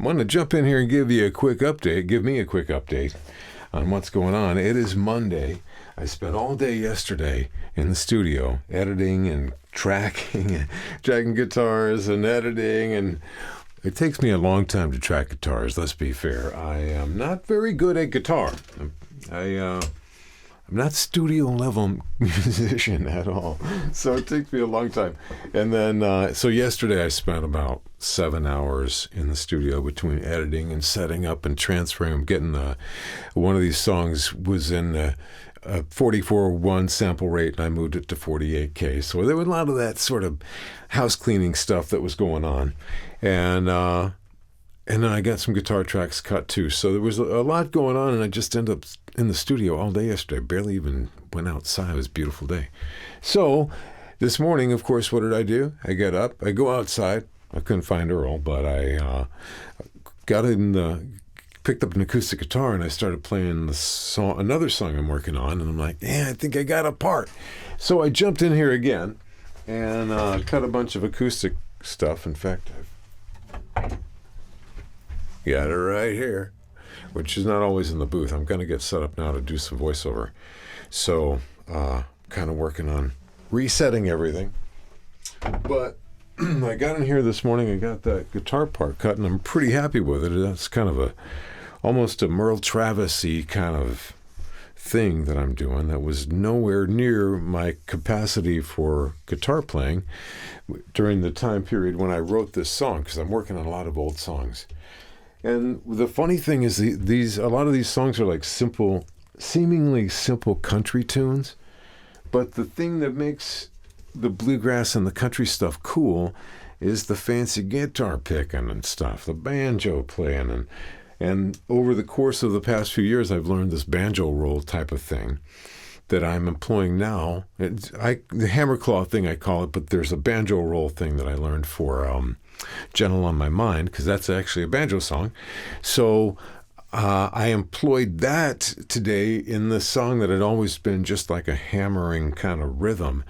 I want to jump in here and give me a quick update on what's going on. It is Monday. I spent all day yesterday in the studio editing and tracking guitars and editing, and it takes me a long time to track guitars, let's be fair. I am not very good at guitar. I'm not studio level musician at all, so it takes me a long time. And then, so yesterday I spent about 7 hours in the studio between editing and setting up and transferring. I'm getting one of these songs was in a 44.1 sample rate, and I moved it to 48K. So there was a lot of that sort of house cleaning stuff that was going on, and then I got some guitar tracks cut too. So there was a lot going on, and I just ended up in the studio all day yesterday. Barely even went outside. It was a beautiful day. So this morning, of course, what did I do? I get up, I go outside. I couldn't find Earl, but I picked up an acoustic guitar, and I started playing another song I'm working on, and I'm like, yeah, I think I got a part. So I jumped in here again and cut a bunch of acoustic stuff. In fact, I've got it right here, which is not always in the booth. I'm going to get set up now to do some voiceover. So kind of working on resetting everything. But I got in here this morning and got that guitar part cut, and I'm pretty happy with it. That's kind of almost a Merle Travis-y kind of thing that I'm doing that was nowhere near my capacity for guitar playing during the time period when I wrote this song, because I'm working on a lot of old songs. And the funny thing is a lot of these songs are like seemingly simple country tunes, but the thing that makes the bluegrass and the country stuff cool is the fancy guitar picking and stuff, the banjo playing, and over the course of the past few years, I've learned this banjo roll type of thing that I'm employing now. The hammer claw thing I call it, but there's a banjo roll thing that I learned for Gentle on My Mind, because that's actually a banjo song. So I employed that today in the song that had always been just like a hammering kind of rhythm.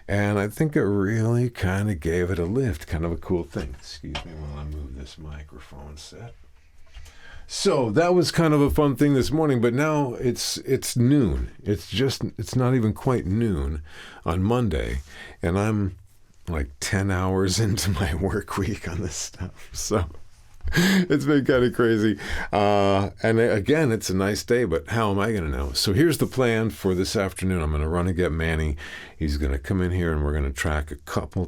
And I think it really kind of gave it a lift, kind of a cool thing. Excuse me while I move this microphone set. So that was kind of a fun thing this morning, but now it's noon. It's not even quite noon on Monday, and I'm like 10 hours into my work week on this stuff. So it's been kind of crazy. And again, it's a nice day, but how am I going to know? So here's the plan for this afternoon. I'm going to run and get Manny. He's going to come in here, and we're going to track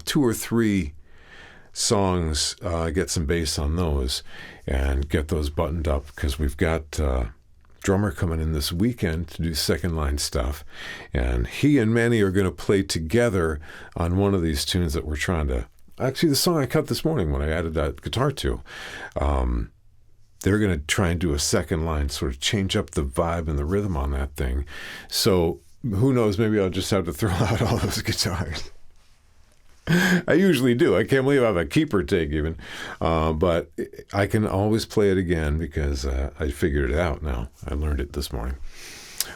two or three songs, get some bass on those, and get those buttoned up, because we've got drummer coming in this weekend to do second line stuff, and he and Manny are going to play together on one of these tunes that we're trying to. Actually, the song I cut this morning when I added that guitar to, they're going to try and do a second line, sort of change up the vibe and the rhythm on that thing. So who knows? Maybe I'll just have to throw out all those guitars. I usually do. I can't believe I have a keeper take even. But I can always play it again because I figured it out now. I learned it this morning.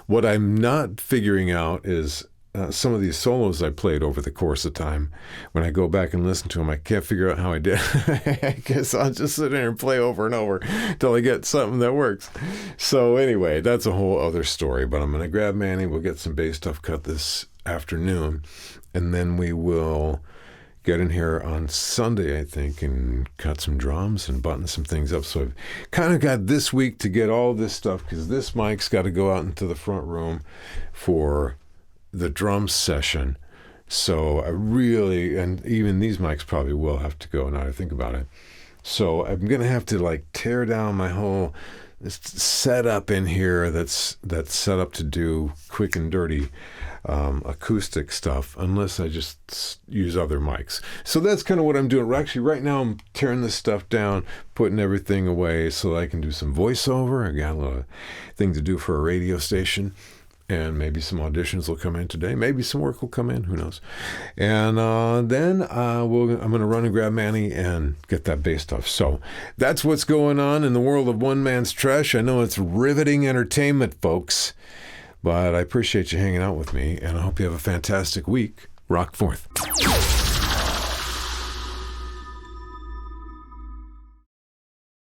What I'm not figuring out is some of these solos I played over the course of time. When I go back and listen to them, I can't figure out how I did. I guess I'll just sit there and play over and over until I get something that works. So anyway, that's a whole other story. But I'm going to grab Manny. We'll get some bass stuff cut this afternoon. And then we will get in here on Sunday, I think, and cut some drums and button some things up. So I've kind of got this week to get all this stuff, because this mic's got to go out into the front room for the drum session. So I really, and even these mics probably will have to go now I think about it. So I'm going to have to like tear down my whole setup in here that's set up to do quick and dirty acoustic stuff, unless I just use other mics. So that's kind of what I'm doing. Actually, right now I'm tearing this stuff down, putting everything away so I can do some voiceover. I got a little thing to do for a radio station, and maybe some auditions will come in today. Maybe some work will come in. Who knows? And then I'm going to run and grab Manny and get that bass stuff. So that's what's going on in the world of one man's trash. I know it's riveting entertainment, folks. But I appreciate you hanging out with me, and I hope you have a fantastic week. Rock forth.